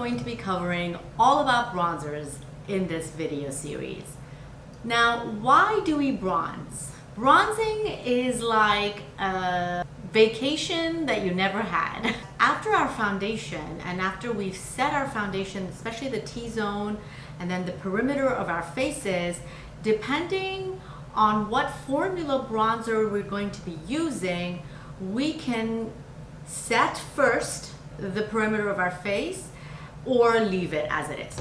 going to be covering all about bronzers in this video series. Now, why do we bronze? Bronzing is like a vacation that you never had. After our foundation and after we've set our foundation, especially the T-zone and then the perimeter of our faces, depending on what formula bronzer we're going to be using, we can set first the perimeter of our face or leave it as it is.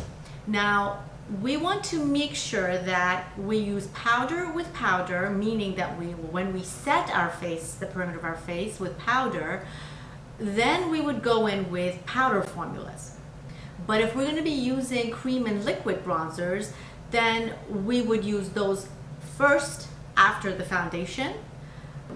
Now, we want to make sure that we use powder with powder, meaning that when we set our face, the perimeter of our face with powder, then we would go in with powder formulas. But if we're going to be using cream and liquid bronzers, then we would use those first after the foundation.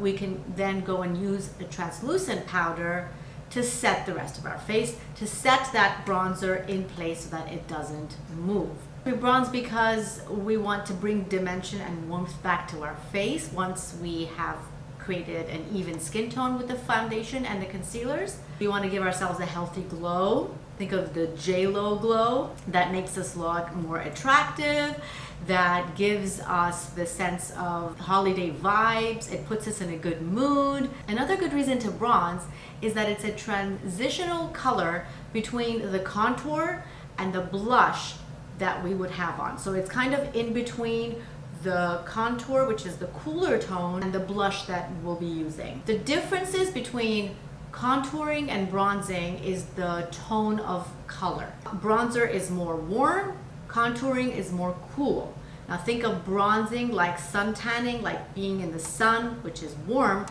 We can then go and use a translucent powder to set the rest of our face, to set that bronzer in place so that it doesn't move. We bronze because we want to bring dimension and warmth back to our face once we have created an even skin tone with the foundation and the concealers. We want to give ourselves a healthy glow. Think of the J.Lo glow that makes us look more attractive, that gives us the sense of holiday vibes. It puts us in a good mood. Another good reason to bronze is that it's a transitional color between the contour and the blush that we would have on. So it's kind of in between the contour, which is the cooler tone, and the blush that we'll be using. The differences between contouring and bronzing is the tone of color. Bronzer is more warm, contouring is more cool. Now think of bronzing like sun tanning, like being in the sun, which is warm,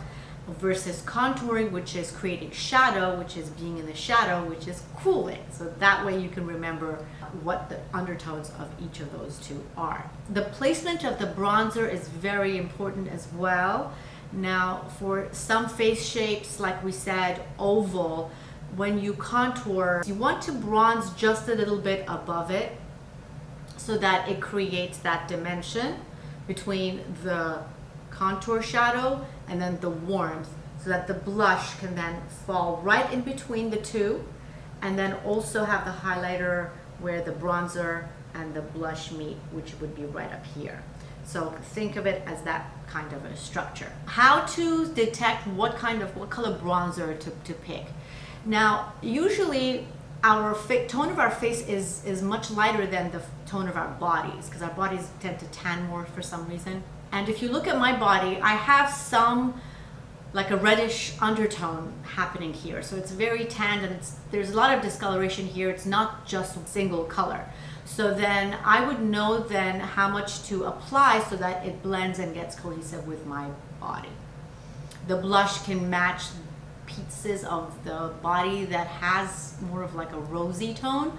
versus contouring, which is creating shadow, which is being in the shadow, which is cooling. So that way you can remember what the undertones of each of those two are. The placement of the bronzer is very important as well. Now, for some face shapes, like we said, oval, when you contour, you want to bronze just a little bit above it so that it creates that dimension between the contour shadow and then the warmth, so that the blush can then fall right in between the two, and then also have the highlighter where the bronzer and the blush meet, which would be right up here. So think of it as that kind of a structure. How to detect what color bronzer to pick. Now, usually our tone of our face is much lighter than the tone of our bodies, because our bodies tend to tan more for some reason. And if you look at my body, I have some like a reddish undertone happening here. So it's very tanned and there's a lot of discoloration here. It's not just a single color. So then I would know then how much to apply so that it blends and gets cohesive with my body. The blush can match pieces of the body that has more of like a rosy tone.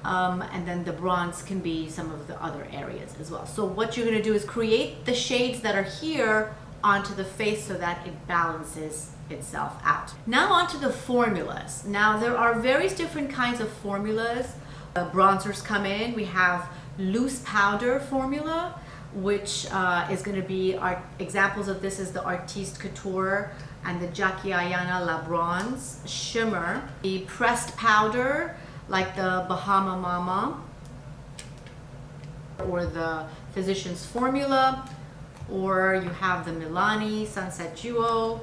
And then the bronze can be some of the other areas as well. So what you're going to do is create the shades that are here onto the face so that it balances itself out. Now onto the formulas. Now there are various different kinds of formulas. Bronzers come in. We have loose powder formula, which is going to be our examples of this is the Artiste Couture and the Jackie Aina La Bronze Shimmer. The pressed powder, like the Bahama Mama or the Physicians Formula, or you have the Milani Sunset Duo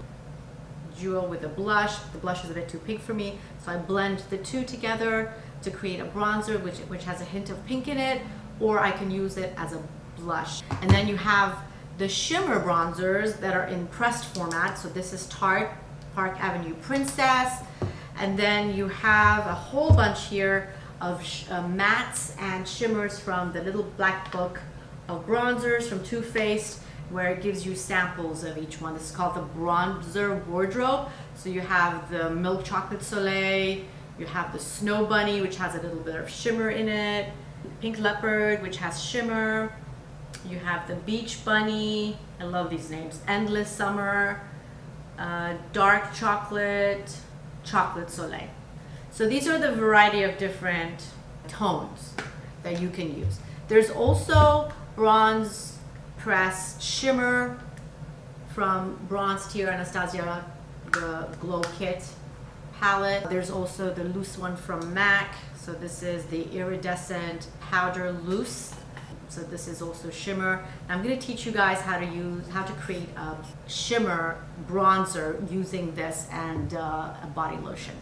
with a blush. The blush is a bit too pink for me, so I blend the two together to create a bronzer which has a hint of pink in it, or I can use it as a blush. And then you have the shimmer bronzers that are in pressed format. So this is Tarte Park Avenue Princess. And then you have a whole bunch here of mattes and shimmers from the little black book of bronzers from Too Faced, where it gives you samples of each one. This is called the Bronzer Wardrobe. So you have the Milk Chocolate Soleil, you have the Snow Bunny, which has a little bit of shimmer in it, Pink Leopard, which has shimmer, you have the Beach Bunny, I love these names, Endless Summer, Dark Chocolate, Chocolate Soleil. So these are the variety of different tones that you can use. There's also bronze pressed shimmer from Bronze Tier Anastasia, the Glow Kit palette. There's also the loose one from MAC. So this is the Iridescent Powder Loose. So this is also shimmer. I'm going to teach you guys how to create a shimmer bronzer using this and a body lotion.